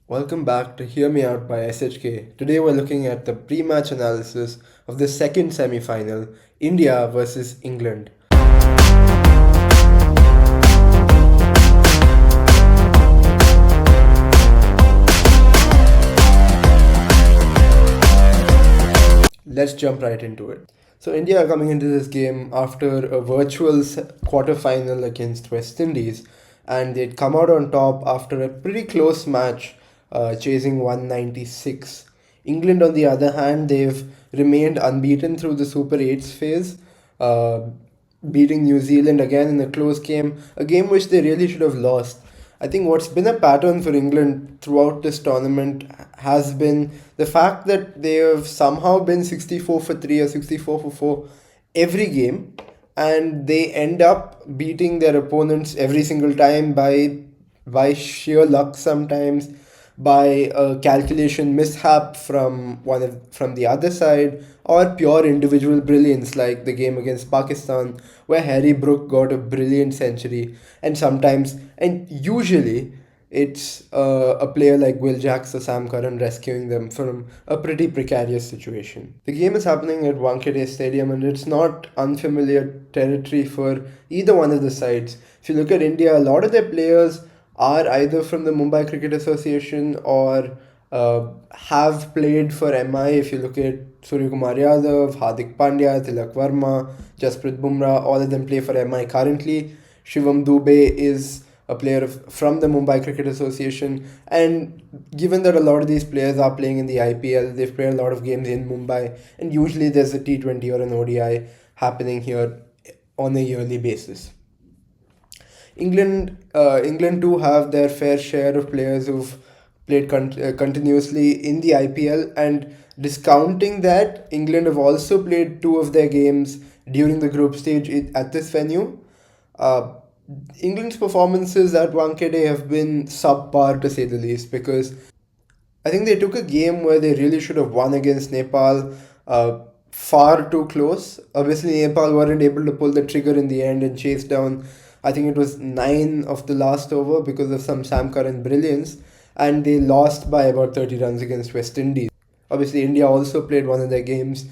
Welcome back to Hear Me Out by SHK. Today we're looking at the pre-match analysis of the second semi-final, India versus England. Let's jump right into it. So India are coming into this game after a virtual quarter-final against West Indies, and they'd come out on top after a pretty close match, chasing 196. England, on the other hand, they've remained unbeaten through the Super 8s phase, uh, beating New Zealand again in a close game, a game which they really should have lost. I think what's been a pattern for England throughout this tournament has been the fact that they have somehow been 64 for 3 or 64 for 4 every game, and they end up beating their opponents every single time by sheer luck sometimes, by a calculation mishap from the other side, or pure individual brilliance like the game against Pakistan where Harry Brook got a brilliant century, and usually it's a player like Will Jacks or Sam Curran rescuing them from a pretty precarious situation. The game is happening at Wankhede Stadium, and it's not unfamiliar territory for either one of the sides. If you look at India, a lot of their players are either from the Mumbai Cricket Association or have played for MI. If you look at Surya Kumar Yadav, Hardik Pandya, Tilak Verma, Jasprit Bumrah, all of them play for MI currently. Shivam Dubey is a player from the Mumbai Cricket Association, and given that a lot of these players are playing in the IPL, they've played a lot of games in Mumbai, and usually there's a T20 or an ODI happening here on a yearly basis. England too have their fair share of players who've played continuously in the IPL, and discounting that, England have also played two of their games during the group stage at this venue. Uh, England's performances at Wankhede have been subpar to say the least, because I think they took a game where they really should have won against Nepal, far too close. Obviously, Nepal weren't able to pull the trigger in the end and chase down, I think it was 9 of the last over because of some Sam Curran brilliance, and they lost by about 30 runs against West Indies. Obviously, India also played one of their games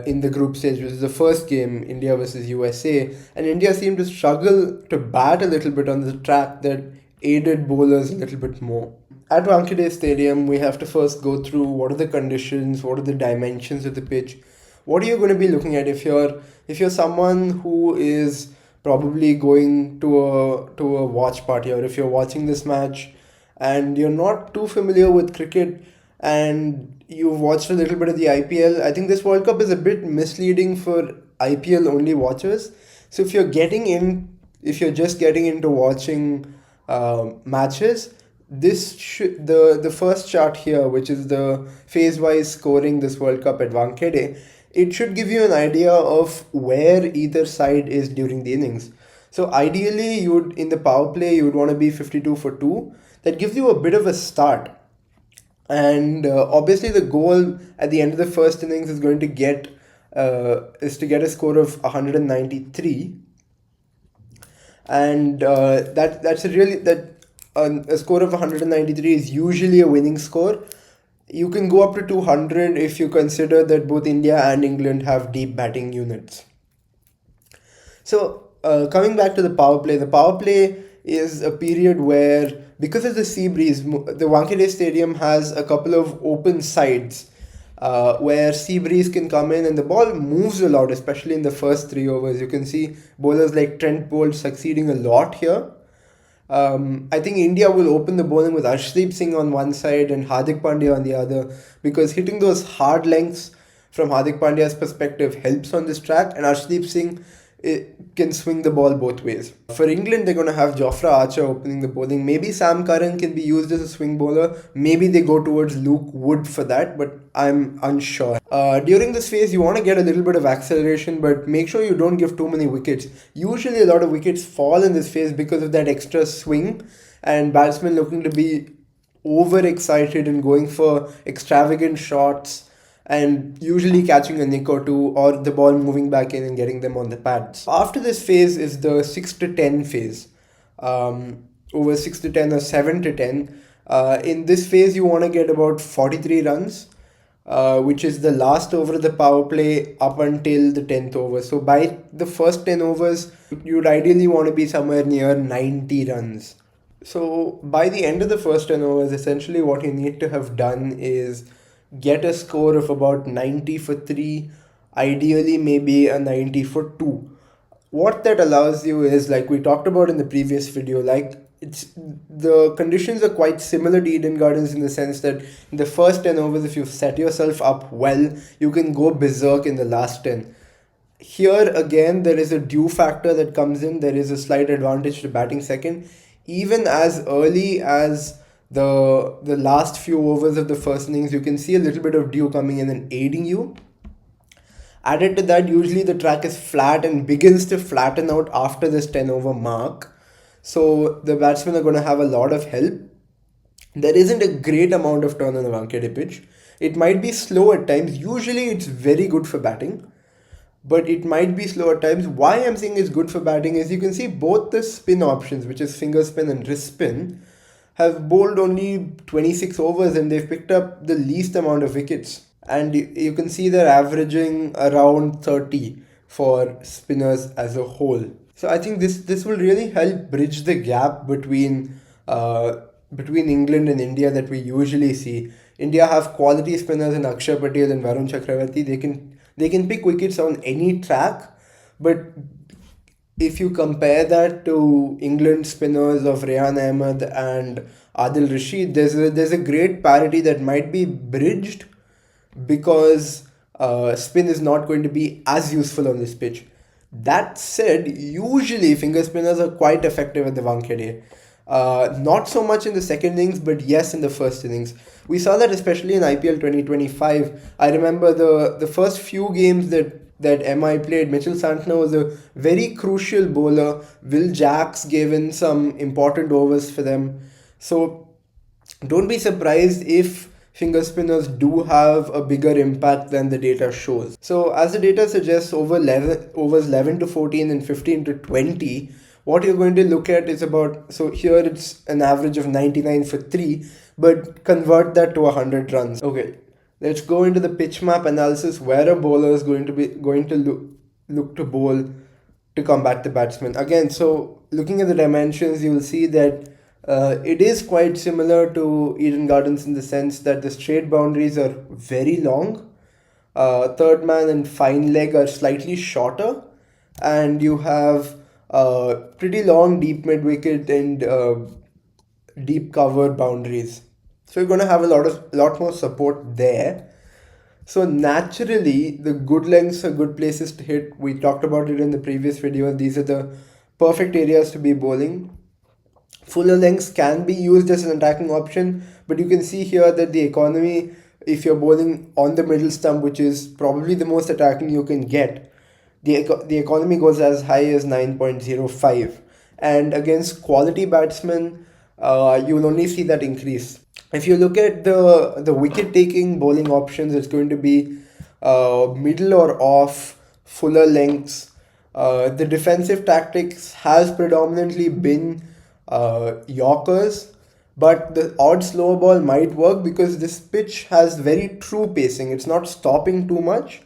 in the group stage, which is the first game, India versus USA, and India seemed to struggle to bat a little bit on the track that aided bowlers a little bit more. At Wankhede Stadium, we have to first go through what are the conditions, what are the dimensions of the pitch, what are you going to be looking at if you're someone who is probably going to a watch party, or if you're watching this match and you're not too familiar with cricket and you've watched a little bit of the IPL. I think this World Cup is a bit misleading for IPL only watchers. So if you're just getting into watching matches, the first chart here, which is the phase wise scoring this World Cup at Wankhede, it should give you an idea of where either side is during the innings. So ideally, in the power play you would want to be 52 for 2. That gives you a bit of a start, and obviously the goal at the end of the first innings is going to get to get a score of 193, and that's a really that a score of 193 is usually a winning score. You can go up to 200 if you consider that both India and England have deep batting units. So, coming back to the power play is a period where, because of the sea breeze, the Wankhede Stadium has a couple of open sides where sea breeze can come in and the ball moves a lot, especially in the first 3 overs. You can see bowlers like Trent Bolt succeeding a lot here. I think India will open the bowling with Arshdeep Singh on one side and Hardik Pandya on the other, because hitting those hard lengths from Hardik Pandya's perspective helps on this track, and Arshdeep Singh can swing the ball both ways. For England, they're going to have Jofra Archer opening the bowling. Maybe Sam Curran can be used as a swing bowler. Maybe they go towards Luke Wood for that, but I'm unsure. During this phase, you want to get a little bit of acceleration, but make sure you don't give too many wickets. Usually, a lot of wickets fall in this phase because of that extra swing, and batsmen looking to be overexcited and going for extravagant shots, and usually catching a nick or two, or the ball moving back in and getting them on the pads. After this phase is the 6 to 10 phase. Over 6 to 10 or 7 to 10, In this phase, you want to get about 43 runs, which is the last over of the power play up until the 10th over. So by the first 10 overs, you'd ideally want to be somewhere near 90 runs. So by the end of the first 10 overs, essentially what you need to have done is get a score of about 90 for 3, ideally maybe a 90 for 2. What that allows you is, like we talked about in the previous video, like it's the conditions are quite similar to Eden Gardens in the sense that in the first 10 overs, if you set yourself up well, you can go berserk in the last 10. Here again, there is a due factor that comes in. There is a slight advantage to batting second, even as early as the last few overs of the first innings. You can see a little bit of dew coming in and aiding you. Added to that, usually the track is flat and begins to flatten out after this 10 over mark. So the batsmen are going to have a lot of help. There isn't a great amount of turn on the Wankhede pitch. It might be slow at times. Usually it's very good for batting, but it might be slow at times. Why I'm saying it's good for batting is you can see both the spin options, which is finger spin and wrist spin, have bowled only 26 overs and they've picked up the least amount of wickets. And you can see they're averaging around 30 for spinners as a whole. So I think this will really help bridge the gap uh, between England and India that we usually see. India have quality spinners in Akshar Patel and Varun Chakravarti. They can pick wickets on any track, but if you compare that to England spinners of Rehan Ahmed and Adil Rashid, there's a great parity that might be bridged because spin is not going to be as useful on this pitch. That said, usually finger spinners are quite effective at the Wankhede. Not so much in the second innings, but yes, in the first innings. We saw that especially in IPL 2025. I remember the first few games that MI played, Mitchell Santner was a very crucial bowler. Will Jacks gave in some important overs for them. So don't be surprised if finger spinners do have a bigger impact than the data shows. So as the data suggests, overs 11 to 14 and 15 to 20, what you're going to look at is about, so here it's an average of 99 for 3, but convert that to 100 runs. Okay, let's go into the pitch map analysis where a bowler is going to look to bowl to combat the batsman. Again, so looking at the dimensions, you will see that it is quite similar to Eden Gardens in the sense that the straight boundaries are very long. Third man and fine leg are slightly shorter, and you have pretty long deep mid wicket and deep cover boundaries. So you're going to have a lot more support there. So naturally, the good lengths are good places to hit. We talked about it in the previous video. These are the perfect areas to be bowling. Fuller lengths can be used as an attacking option, but you can see here that the economy, if you're bowling on the middle stump, which is probably the most attacking you can get, the economy goes as high as 9.05. And against quality batsmen, you will only see that increase. If you look at the wicket taking bowling options, it's going to be middle or off, fuller lengths. The defensive tactics has predominantly been Yorkers, but the odd slow ball might work because this pitch has very true pacing. It's not stopping too much.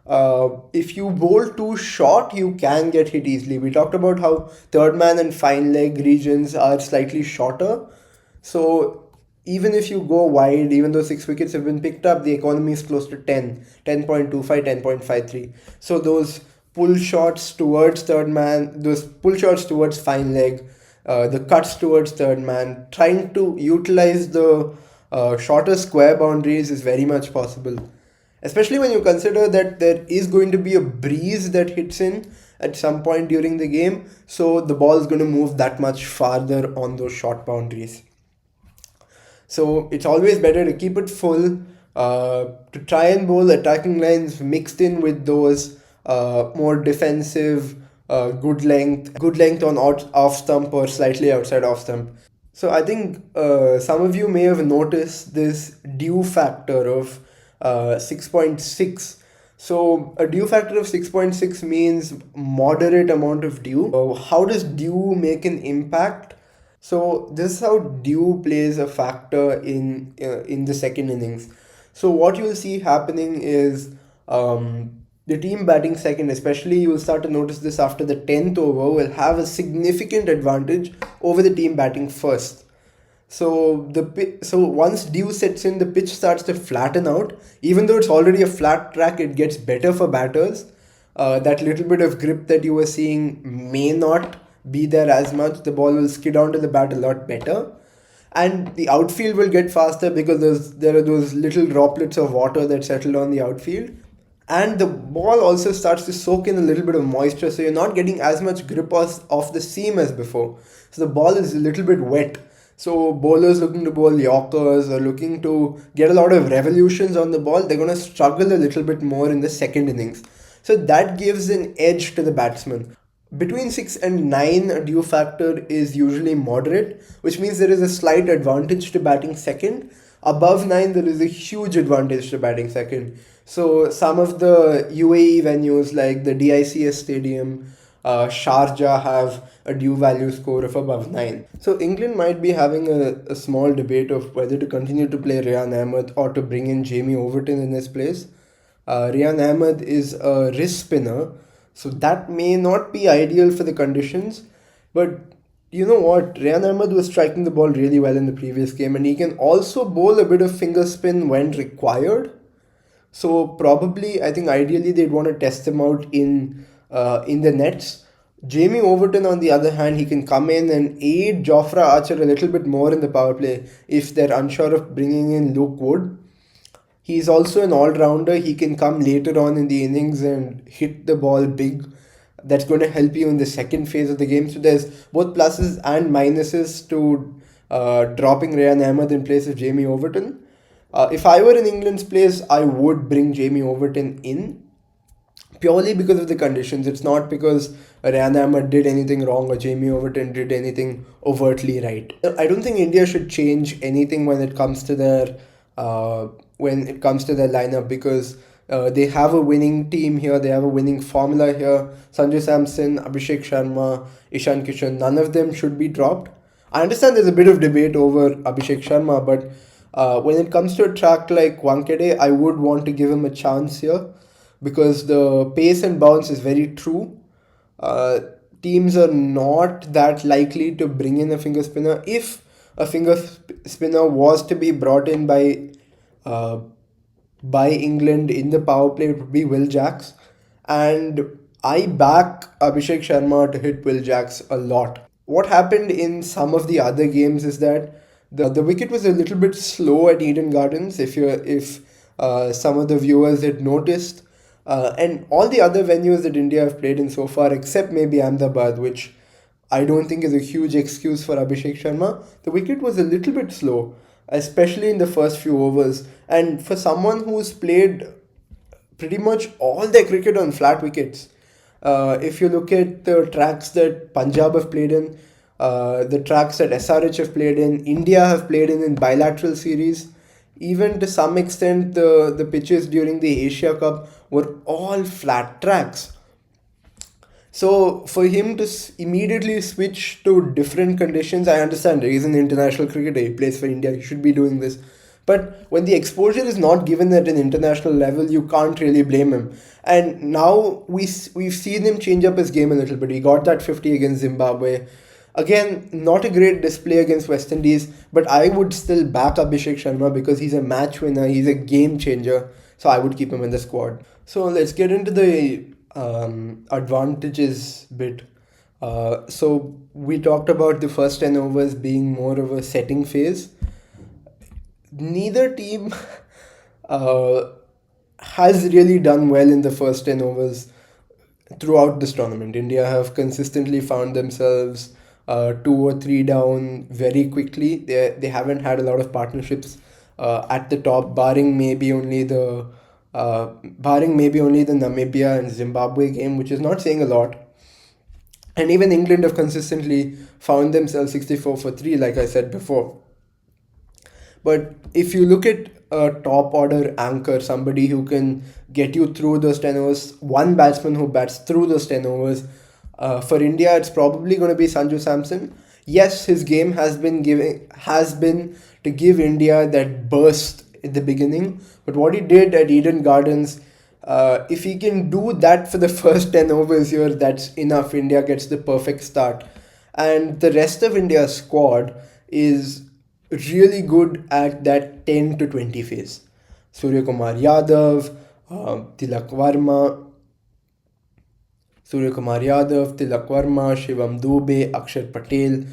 If you bowl too short, you can get hit easily. We talked about how third man and fine leg regions are slightly shorter. So even if you go wide, even though 6 wickets have been picked up, the economy is close to 10, 10.25, 10.53. So those pull shots towards third man, those pull shots towards fine leg, the cuts towards third man, trying to utilize the shorter square boundaries is very much possible. Especially when you consider that there is going to be a breeze that hits in at some point during the game, so the ball is going to move that much farther on those short boundaries. So it's always better to keep it full, to try and bowl attacking lines mixed in with those more defensive, good length on off stump or slightly outside off stump. So I think some of you may have noticed this dew factor of 6.6. So a dew factor of 6.6 means moderate amount of dew. How does dew make an impact? So this is how dew plays a factor in the second innings. So what you'll see happening is the team batting second, especially you will start to notice this after the 10th over, will have a significant advantage over the team batting first. So once dew sets in, the pitch starts to flatten out. Even though it's already a flat track, it gets better for batters. That little bit of grip that you were seeing may not be there as much. The ball will skid onto the bat a lot better, and the outfield will get faster because there are those little droplets of water that settle on the outfield, and the ball also starts to soak in a little bit of moisture, so you're not getting as much grip off the seam as before. So the ball is a little bit wet. So bowlers looking to bowl Yorkers or looking to get a lot of revolutions on the ball, they're going to struggle a little bit more in the second innings. So that gives an edge to the batsman. Between 6 and 9, a dew factor is usually moderate, which means there is a slight advantage to batting second. Above 9, there is a huge advantage to batting second. So some of the UAE venues like the DICS Stadium, Sharjah have a dew value score of above 9. So England might be having a small debate of whether to continue to play Ryan Ahmed or to bring in Jamie Overton in his place. Ryan Ahmed is a wrist spinner, so that may not be ideal for the conditions. But you know what? Ryan Ahmed was striking the ball really well in the previous game, and he can also bowl a bit of finger spin when required. So probably, I think ideally they'd want to test him out in the nets. Jamie Overton, on the other hand, he can come in and aid Jofra Archer a little bit more in the power play if they're unsure of bringing in Luke Wood. He's also an all-rounder. He can come later on in the innings and hit the ball big. That's going to help you in the second phase of the game. So there's both pluses and minuses to dropping Ryan Ahmed in place of Jamie Overton. If I were in England's place, I would bring Jamie Overton in purely because of the conditions. It's not because Ryan Ahmed did anything wrong or Jamie Overton did anything overtly right. I don't think India should change anything when it comes to their lineup, because they have a winning team here. They have a winning formula here. Sanju Samson, Abhishek Sharma, Ishan Kishan, none of them should be dropped. I understand there's a bit of debate over Abhishek Sharma, but when it comes to a track like Wankhede, I would want to give him a chance here because the pace and bounce is very true. Uh, Teams are not that likely to bring in a finger spinner. If a spinner was to be brought in uh, by England in the power play, it would be Will Jacks. And I back Abhishek Sharma to hit Will Jacks a lot. What happened in some of the other games is that the wicket was a little bit slow at Eden Gardens. If some of the viewers had noticed, and all the other venues that India have played in so far, except maybe Ahmedabad, which I don't think is a huge excuse for Abhishek Sharma, the wicket was a little bit slow, especially in the first few overs. And for someone who's played pretty much all their cricket on flat wickets. If you look at the tracks that Punjab have played in, the tracks that SRH have played in, India have played in bilateral series, even to some extent the pitches during the Asia Cup were all flat tracks. So for him to immediately switch to different conditions, I understand he's an international cricketer. He plays for India. He should be doing this. But when the exposure is not given at an international level, you can't really blame him. And now we've seen him change up his game a little bit. He got that 50 against Zimbabwe. Again, not a great display against West Indies, but I would still back Abhishek Sharma because he's a match winner. He's a game changer. So I would keep him in the squad. So let's get into the advantages bit. So we talked about the first 10 overs being more of a setting phase. Neither team uh, has really done well in the first 10 overs throughout this tournament. India have consistently found themselves 2 or 3 down very quickly. They haven't had a lot of partnerships at the top, barring maybe only the Namibia and Zimbabwe game, which is not saying a lot. And even England have consistently found themselves 64 for 3, like I said before. But if you look at a top order anchor, somebody who can get you through those 10 overs, one batsman who bats through those 10 overs, for India, it's probably going to be Sanju Samson. Yes, his game has been to give India that burst at the beginning. But what he did at Eden Gardens, if he can do that for the first 10 overs here, that's enough. India gets the perfect start, and the rest of India's squad is really good at that 10 to 20 phase. Surya Kumar Yadav, Tilak Varma, Surya Kumar Yadav, Tilak Varma, Shivam Dubey, Akshar Patel,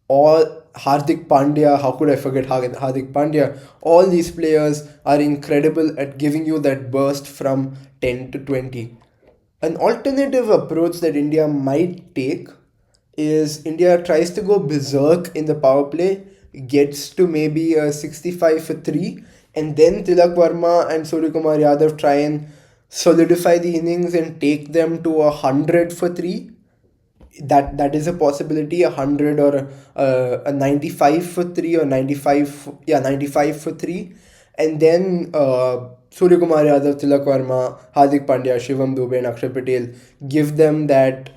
all Hardik Pandya, how could I forget Hardik Pandya? All these players are incredible at giving you that burst from 10 to 20. An alternative approach that India might take is India tries to go berserk in the power play, gets to maybe a 65 for 3, and then Tilak Varma and Suryakumar Yadav try and solidify the innings and take them to 100 for 3. That is a possibility, 100 or a 95 for 3, or 95 for 3. And then Surya Kumar Yadav, Tilak Varma, Hardik Pandya, Shivam Dubey and Akshay Patel give them that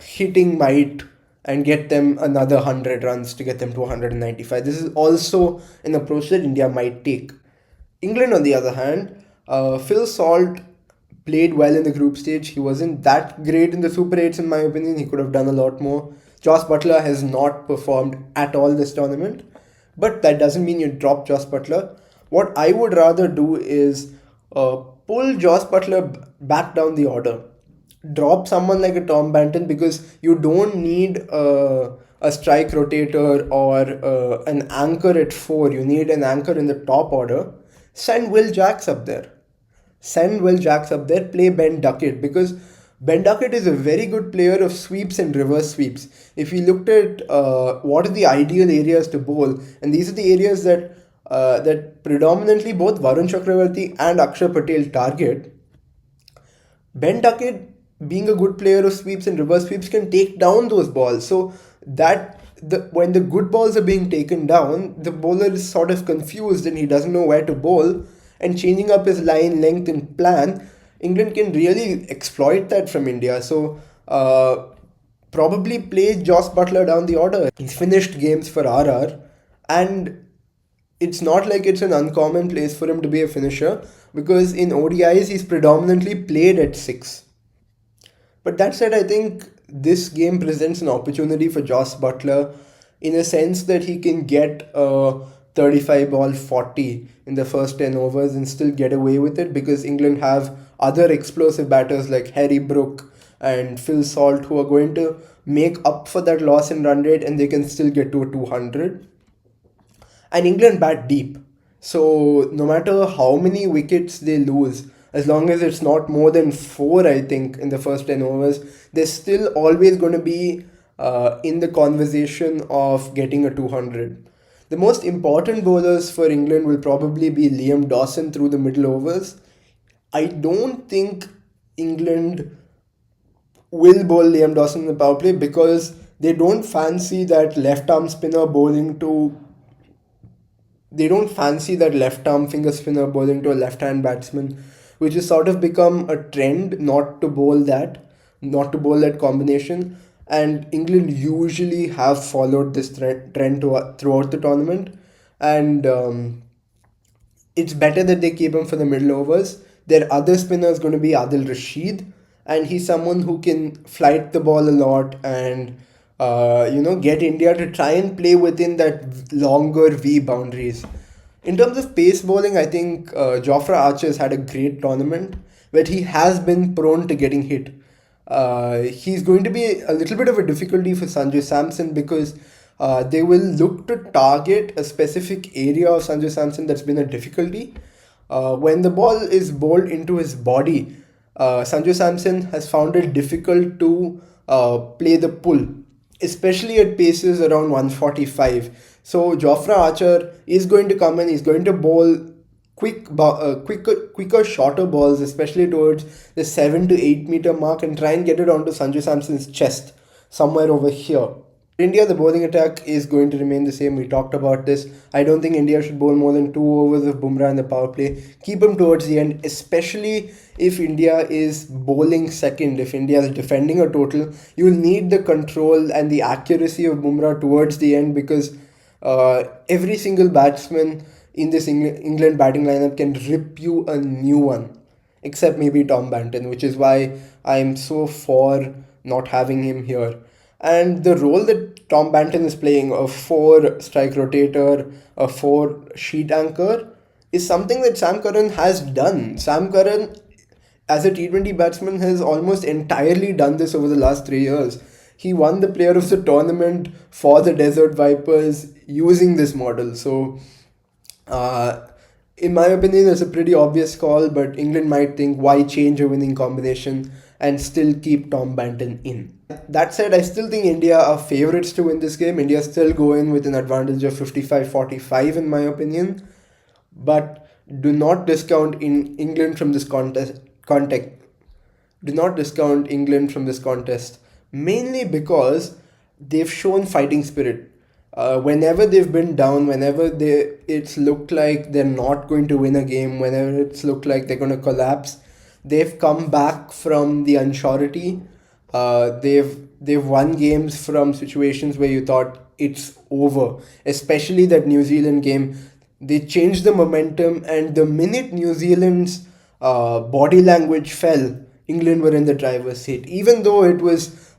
hitting might and get them another 100 runs to get them to 195. This is also an approach that India might take. England, on the other hand, Phil Salt played well in the group stage. He wasn't that great in the Super 8s, in my opinion. He could have done a lot more. Joss Butler has not performed at all this tournament, but that doesn't mean you drop Joss Butler. What I would rather do is pull Joss Butler back down the order. Drop someone like a Tom Banton, because you don't need a strike rotator or an anchor at 4. You need an anchor in the top order. Send Will Jacks up there. Play Ben Duckett, because Ben Duckett is a very good player of sweeps and reverse sweeps. If you looked at what are the ideal areas to bowl, and these are the areas that predominantly both Varun Chakravarti and Akshay Patel target. Ben Duckett, being a good player of sweeps and reverse sweeps, can take down those balls. So that when the good balls are being taken down, the bowler is sort of confused and he doesn't know where to bowl. And changing up his line length and plan, England can really exploit that from India. So probably play Joss Butler down the order. He's finished games for RR, and it's not like it's an uncommon place for him to be a finisher, because in ODIs he's predominantly played at 6. But that said, I think this game presents an opportunity for Joss Butler, in a sense that he can get a 35 ball 40 in the first 10 overs and still get away with it, because England have other explosive batters like Harry Brook and Phil Salt, who are going to make up for that loss in run rate, and they can still get to a 200. And England bat deep. So no matter how many wickets they lose, as long as it's not more than 4, I think, in the first 10 overs, they're still always going to be in the conversation of getting a 200. The most important bowlers for England will probably be Liam Dawson through the middle overs. I don't think England will bowl Liam Dawson in the power play, because they don't fancy that left arm spinner bowling to they don't fancy that left arm finger spinner bowling to a left hand batsman, which has sort of become a trend not to bowl that combination. And England usually have followed this trend throughout the tournament, and it's better that they keep him for the middle overs. Their other spinner is going to be Adil Rashid, and he's someone who can flight the ball a lot and get India to try and play within that longer V boundaries. In terms of pace bowling, I think Jofra Archer has had a great tournament, but he has been prone to getting hit. He's going to be a little bit of a difficulty for Sanju Samson, because they will look to target a specific area of Sanju Samson that's been a difficulty. When the ball is bowled into his body, Sanju Samson has found it difficult to play the pull, especially at paces around 145. So Jofra Archer is going to come in, he's going to bowl quicker, shorter balls, especially towards the 7 to 8 meter mark, and try and get it onto Sanju Samson's chest, somewhere over here. India, the bowling attack is going to remain the same. We talked about this. I don't think India should bowl more than 2 overs of Bumrah in the power play. Keep him towards the end, especially if India is bowling second. If India is defending a total, you will need the control and the accuracy of Bumrah towards the end, because every single batsman in this England batting lineup can rip you a new one, except maybe Tom Banton, which is why I'm so for not having him here. And the role that Tom Banton is playing, a four strike rotator, a four sheet anchor, is something that Sam Curran has done. Sam Curran, as a T20 batsman, has almost entirely done this over the last 3 years. He won the player of the tournament for the Desert Vipers using this model. So, uh, in my opinion, it's a pretty obvious call, but England might think, why change a winning combination and still keep Tom Banton in? That said, I still think India are favourites to win this game. India still go in with an advantage of 55-45 in my opinion. But do not discount in England from this context. Do not discount England from this contest, mainly because they've shown fighting spirit. Whenever they've been down, whenever it's looked like they're not going to win a game, whenever it's looked like they're going to collapse, they've come back from the unsurety. They've won games from situations where you thought it's over, especially that New Zealand game. They changed the momentum, and the minute New Zealand's body language fell, England were in the driver's seat. Even though it was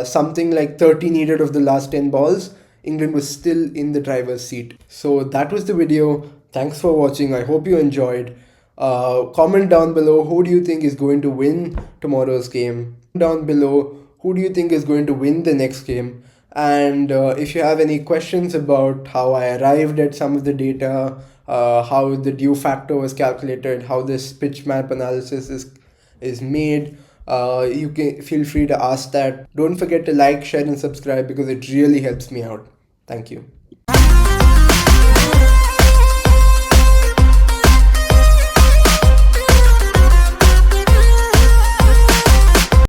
something like 30 needed of the last 10 balls, England was still in the driver's seat. So that was the video. Thanks for watching. I hope you enjoyed. Comment down below, who do you think is going to win tomorrow's game? Down below, who do you think is going to win the next game? And if you have any questions about how I arrived at some of the data, how the due factor was calculated, how this pitch map analysis is made, you can feel free to ask that. Don't forget to like, share, and subscribe, because it really helps me out. Thank you.